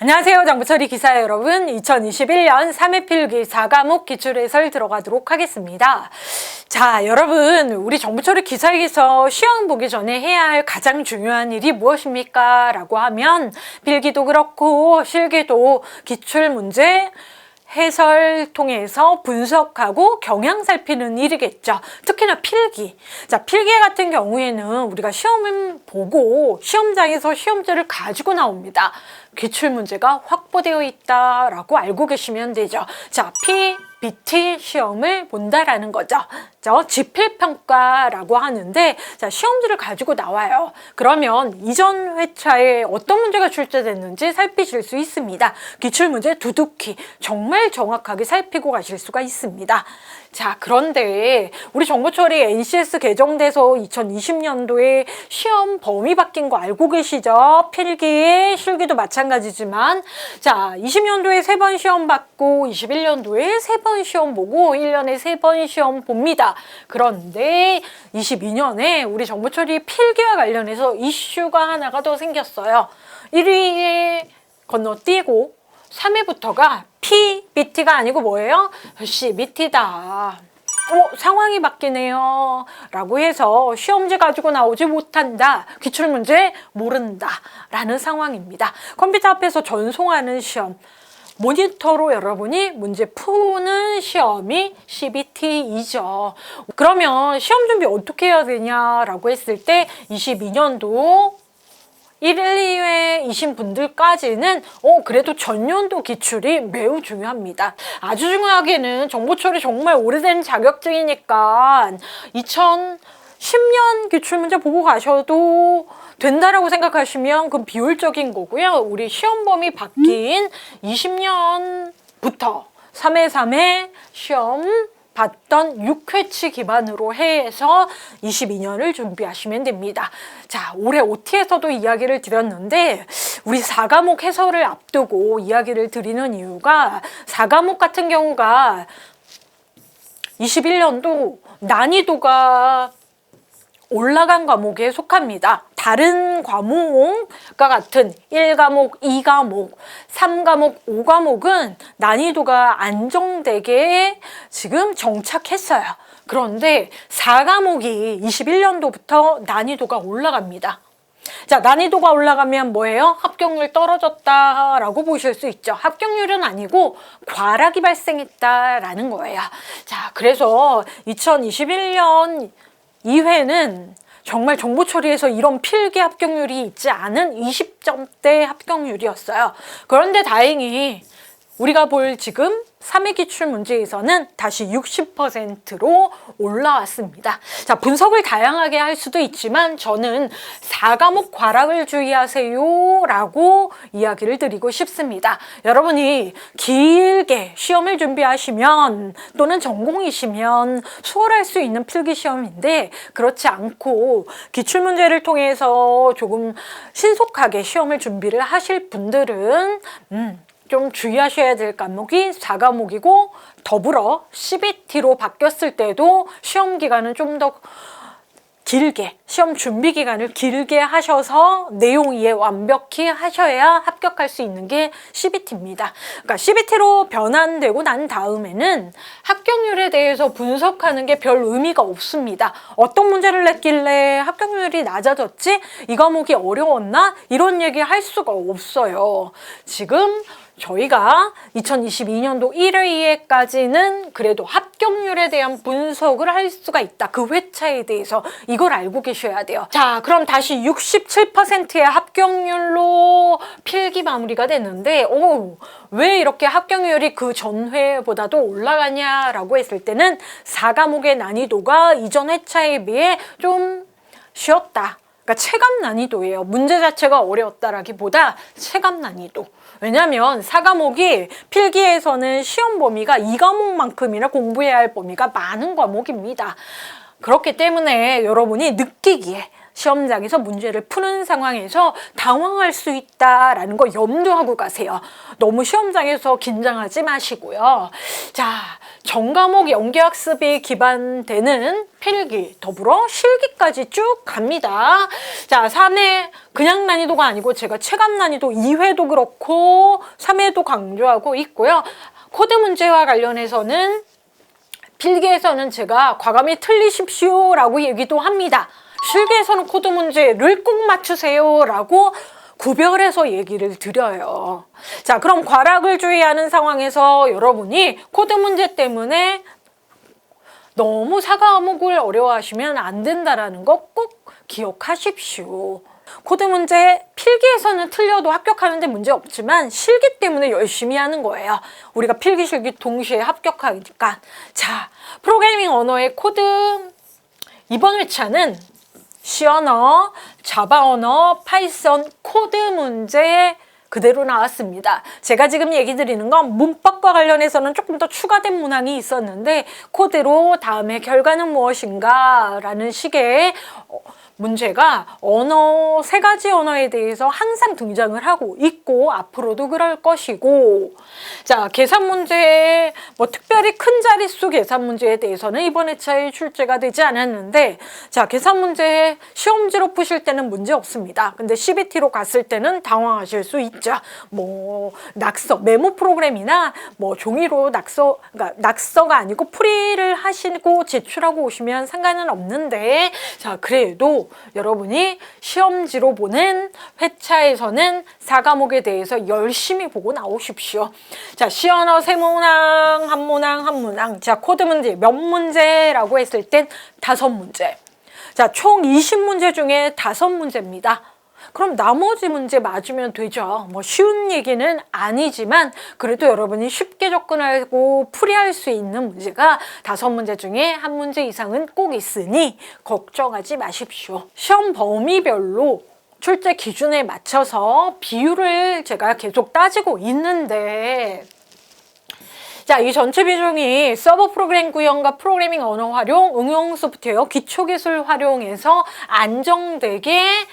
안녕하세요. 정보처리 기사 여러분. 2021년 3회 필기 4과목 기출해설 들어가도록 하겠습니다. 자, 여러분, 우리 정보처리 기사에서 시험 보기 전에 해야 할 가장 중요한 일이 무엇입니까? 라고 하면 필기도 그렇고 실기도 기출문제 해설 통해서 분석하고 경향 살피는 일이겠죠. 특히나 필기. 자, 필기 같은 경우에는 우리가 시험을 보고 시험장에서 시험지를 가지고 나옵니다. 기출문제가 확보되어 있다라고 알고 계시면 되죠. 자, PBT 시험을 본다라는 거죠. 지필평가라고 하는데, 자, 시험지를 가지고 나와요. 그러면 이전 회차에 어떤 문제가 출제됐는지 살피실 수 있습니다. 기출문제 두둑히 정말 정확하게 살피고 가실 수가 있습니다. 자, 그런데 우리 정보처리 NCS 개정돼서 2020년도에 시험 범위 바뀐 거 알고 계시죠? 필기, 실기도 마찬가지지만, 자, 20년도에 3번 시험 받고 21년도에 3번 시험 보고 1년에 3번 시험 봅니다. 그런데 22년에 우리 정보처리 필기와 관련해서 이슈가 하나가 더 생겼어요. 1위에 건너뛰고 3회부터가 PBT가 아니고 뭐예요? CBT다. 상황이 바뀌네요. 라고 해서 시험지 가지고 나오지 못한다. 기출문제 모른다. 라는 상황입니다. 컴퓨터 앞에서 전송하는 시험. 모니터로 여러분이 문제 푸는 시험이 CBT이죠. 그러면 시험 준비 어떻게 해야 되냐라고 했을 때 22년도 1, 2회이신 분들까지는 그래도 전년도 기출이 매우 중요합니다. 아주 중요하게는 정보처리 정말 오래된 자격증이니까 2010년 기출문제 보고 가셔도 된다라고 생각하시면 그건 비효율적인 거고요. 우리 시험 범위 바뀐 20년부터 3회 3회 시험 봤던 6회치 기반으로 해서 22년을 준비하시면 됩니다. 자, 올해 OT에서도 이야기를 드렸는데 우리 4과목 해설을 앞두고 이야기를 드리는 이유가 4과목 같은 경우가 21년도 난이도가 올라간 과목에 속합니다. 다른 과목과 같은 1과목, 2과목, 3과목, 5과목은 난이도가 안정되게 지금 정착했어요. 그런데 4과목이 21년도부터 난이도가 올라갑니다. 자, 난이도가 올라가면 뭐예요? 합격률 떨어졌다라고 보실 수 있죠. 합격률은 아니고 과락이 발생했다라는 거예요. 자, 그래서 2021년 2회는 정말 정보 처리에서 이런 필기 합격률이 있지 않은 20점대 합격률이었어요. 그런데 다행히 우리가 볼 지금 3회 기출 문제에서는 다시 60%로 올라왔습니다. 자, 분석을 다양하게 할 수도 있지만 저는 4과목 과락을 주의하세요 라고 이야기를 드리고 싶습니다. 여러분이 길게 시험을 준비하시면 또는 전공이시면 수월할 수 있는 필기 시험인데 그렇지 않고 기출문제를 통해서 조금 신속하게 시험을 준비를 하실 분들은 좀 주의하셔야 될 과목이 4과목이고 더불어 CBT로 바뀌었을 때도 시험 기간은 좀 더 길게, 시험 준비 기간을 길게 하셔서 내용 이해 완벽히 하셔야 합격할 수 있는 게 CBT입니다. 그러니까 CBT로 변환되고 난 다음에는 합격률에 대해서 분석하는 게 별 의미가 없습니다. 어떤 문제를 냈길래 합격률이 낮아졌지? 이 과목이 어려웠나? 이런 얘기 할 수가 없어요. 지금 저희가 2022년도 1회 2회까지는 그래도 합격률에 대한 분석을 할 수가 있다. 그 회차에 대해서 이걸 알고 계셔야 돼요. 자, 그럼 다시 67%의 합격률로 필기 마무리가 됐는데 왜 이렇게 합격률이 그 전회보다도 올라가냐라고 했을 때는 4과목의 난이도가 이전 회차에 비해 좀 쉬었다. 그러니까 체감 난이도예요. 문제 자체가 어려웠다라기보다 체감 난이도. 왜냐하면 4과목이 필기에서는 시험 범위가 2과목만큼이나 공부해야 할 범위가 많은 과목입니다. 그렇기 때문에 여러분이 느끼기에 시험장에서 문제를 푸는 상황에서 당황할 수 있다라는 거 염두하고 가세요. 너무 시험장에서 긴장하지 마시고요. 자, 전과목 연계학습이 기반되는 필기, 더불어 실기까지 쭉 갑니다. 자, 3회 그냥 난이도가 아니고 제가 체감 난이도 2회도 그렇고 3회도 강조하고 있고요. 코드 문제와 관련해서는 필기에서는 제가 과감히 틀리십시오 라고 얘기도 합니다. 실기에서는 코드 문제를 꼭 맞추세요 라고 구별해서 얘기를 드려요. 자, 그럼 과락을 주의하는 상황에서 여러분이 코드 문제 때문에 너무 사과 과목을 어려워하시면 안 된다라는 거 꼭 기억하십시오. 코드 문제 필기에서는 틀려도 합격하는데 문제 없지만 실기 때문에 열심히 하는 거예요. 우리가 필기 실기 동시에 합격하니까. 자, 프로그래밍 언어의 코드 이번 회차는 C 언어, 자바 언어, 파이썬 코드 문제 그대로 나왔습니다. 제가 지금 얘기 드리는 건 문법과 관련해서는 조금 더 추가된 문항이 있었는데 코드로 다음에 결과는 무엇인가 라는 식의 문제가 언어, 3가지 언어에 대해서 항상 등장을 하고 있고 앞으로도 그럴 것이고, 자, 계산 문제, 뭐 특별히 큰 자릿수 계산 문제에 대해서는 이번 회차에 출제가 되지 않았는데, 자, 계산 문제 시험지로 푸실 때는 문제 없습니다. 근데 CBT로 갔을 때는 당황하실 수 있죠. 뭐 낙서, 메모 프로그램이나 뭐 종이로 그러니까 낙서가 아니고 풀이를 하시고 제출하고 오시면 상관은 없는데, 자, 그래도 여러분이 시험지로 보는 회차에서는 4과목에 대해서 열심히 보고 나오십시오. 자, 시언어 3문항, 한 문항, 한 문항. 자, 코드 문제 몇 문제라고 했을 땐 5문제. 자, 총 20문제 중에 5문제입니다. 그럼 나머지 문제 맞으면 되죠. 뭐 쉬운 얘기는 아니지만 그래도 여러분이 쉽게 접근하고 풀이할 수 있는 문제가 5문제 중에 1문제 이상은 꼭 있으니 걱정하지 마십시오. 시험 범위별로 출제 기준에 맞춰서 비율을 제가 계속 따지고 있는데, 자, 이 전체 비중이 서버 프로그램 구현과 프로그래밍 언어 활용, 응용 소프트웨어, 기초기술 활용해서 안정되게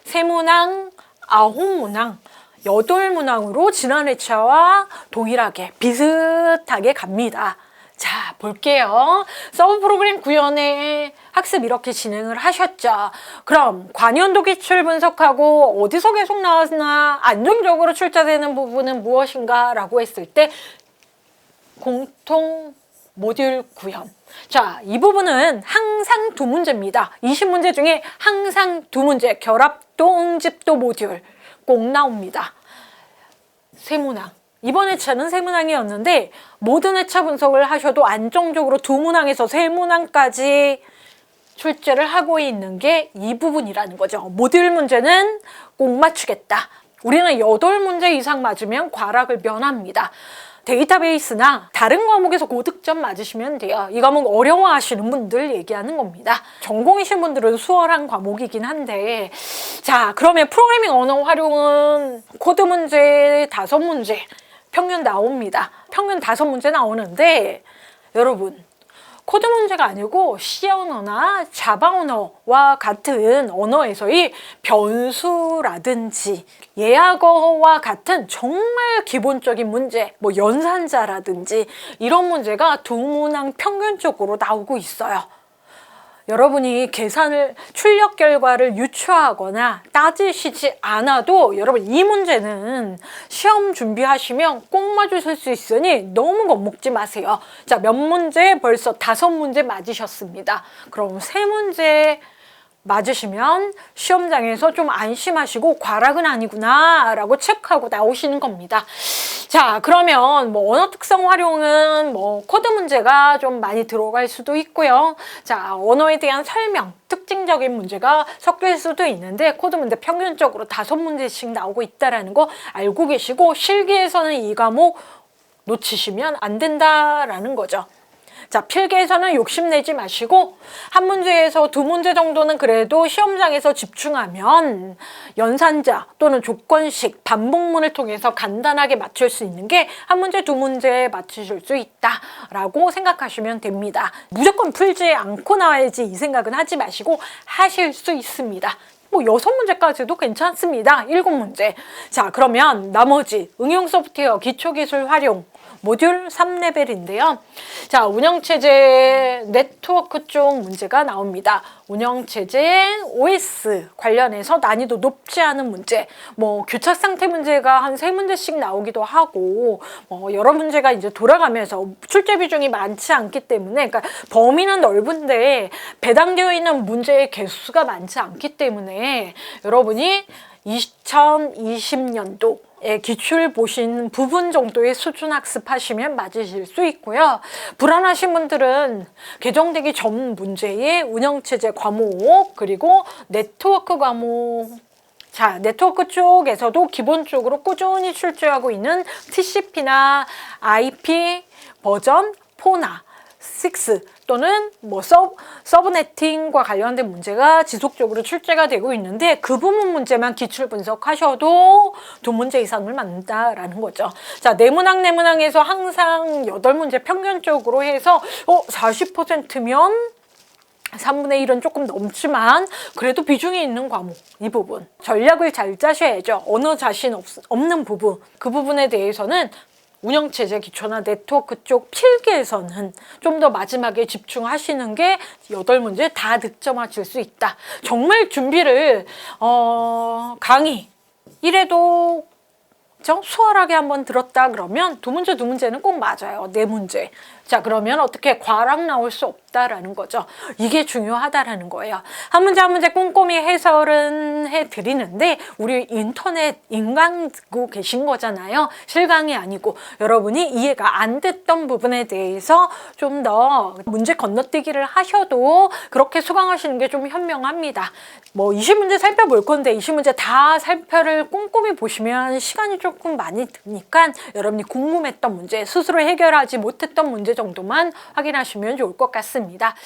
3문항, 9문항, 8문항으로 지난 회차와 동일하게 비슷하게 갑니다. 자, 볼게요. 서브 프로그램 구현의 학습 이렇게 진행을 하셨죠. 그럼 관연도 기출 분석하고 어디서 계속 나왔나, 안정적으로 출제되는 부분은 무엇인가 라고 했을 때 공통 모듈 구현. 자, 이 부분은 항상 2문제입니다. 20문제 중에 항상 2문제, 결합도 응집도 모듈 꼭 나옵니다. 3문항. 이번 회차는 3문항이었는데 모든 회차 분석을 하셔도 안정적으로 2문항에서 3문항까지 출제를 하고 있는 게 이 부분이라는 거죠. 모듈 문제는 꼭 맞추겠다. 우리는 8문제 이상 맞으면 과락을 면합니다. 데이터베이스나 다른 과목에서 고득점 맞으시면 돼요. 이 과목 어려워하시는 분들 얘기하는 겁니다. 전공이신 분들은 수월한 과목이긴 한데, 자, 그러면 프로그래밍 언어 활용은 코드 문제 5문제 평균 나옵니다. 평균 5문제 나오는데 여러분, 코드 문제가 아니고 C 언어나 자바 언어와 같은 언어에서의 변수라든지 예약어와 같은 정말 기본적인 문제, 뭐 연산자라든지 이런 문제가 2문항 평균적으로 나오고 있어요. 여러분이 계산을, 출력 결과를 유추하거나 따지시지 않아도 여러분 이 문제는 시험 준비하시면 꼭 맞으실 수 있으니 너무 겁먹지 마세요. 자, 몇 문제 벌써 5문제 맞으셨습니다. 그럼 3문제 맞으시면 시험장에서 좀 안심하시고 과락은 아니구나 라고 체크하고 나오시는 겁니다. 자, 그러면 뭐 언어 특성 활용은 뭐 코드 문제가 좀 많이 들어갈 수도 있고요. 자, 언어에 대한 설명, 특징적인 문제가 섞일 수도 있는데 코드 문제 평균적으로 5문제씩 나오고 있다는 거 알고 계시고 실기에서는 이 과목 놓치시면 안 된다라는 거죠. 자, 필기에서는 욕심내지 마시고 한 문제에서 두 문제 정도는 그래도 시험장에서 집중하면 연산자 또는 조건식 반복문을 통해서 간단하게 맞출 수 있는 게 한 문제, 두 문제에 맞추실 수 있다라고 생각하시면 됩니다. 무조건 풀지 않고 나와야지 이 생각은 하지 마시고 하실 수 있습니다. 뭐 6문제까지도 괜찮습니다. 7문제. 자, 그러면 나머지 응용 소프트웨어 기초기술 활용 모듈 3레벨인데요. 자, 운영체제 네트워크 쪽 문제가 나옵니다. 운영체제 OS 관련해서 난이도 높지 않은 문제, 뭐 교착 상태 문제가 한 3문제씩 나오기도 하고, 여러 문제가 이제 돌아가면서 출제 비중이 많지 않기 때문에, 그러니까 범위는 넓은데 배당되어 있는 문제의 개수가 많지 않기 때문에 여러분이 2020년도 기출 보신 부분 정도의 수준 학습하시면 맞으실 수 있고요. 불안하신 분들은 개정되기 전 문제의 운영체제 과목 그리고 네트워크 과목, 자, 네트워크 쪽에서도 기본적으로 꾸준히 출제하고 있는 TCP나 IP 버전 4나 6 또는 뭐 서브네팅과 관련된 문제가 지속적으로 출제가 되고 있는데 그 부분 문제만 기출 분석하셔도 2문제 이상을 맞는다라는 거죠. 자, 내문항에서 항상 8문제 평균적으로 해서 40%면 3분의 1은 조금 넘지만 그래도 비중이 있는 과목, 이 부분 전략을 잘 짜셔야죠. 언어 자신 없는 부분, 그 부분에 대해서는 운영체제 기초나 네트워크 쪽 필기에서는 좀 더 마지막에 집중하시는 게 8문제 다 득점하실 수 있다. 정말 준비를 강의 1회도 수월하게 한번 들었다 그러면 2문제는 꼭 맞아요. 4문제. 자, 그러면 어떻게 과락 나올 수 없다라는 거죠. 이게 중요하다라는 거예요. 한 문제 꼼꼼히 해설은 해드리는데 우리 인터넷 인강 듣고 계신 거잖아요. 실강이 아니고 여러분이 이해가 안 됐던 부분에 대해서 좀 더 문제 건너뛰기를 하셔도 그렇게 수강하시는 게 좀 현명합니다. 뭐 20문제 살펴볼 건데 20문제 다 살펴를 꼼꼼히 보시면 시간이 조금 많이 드니까 여러분이 궁금했던 문제, 스스로 해결하지 못했던 문제 정도만 확인하시면 좋을 것 같습니다.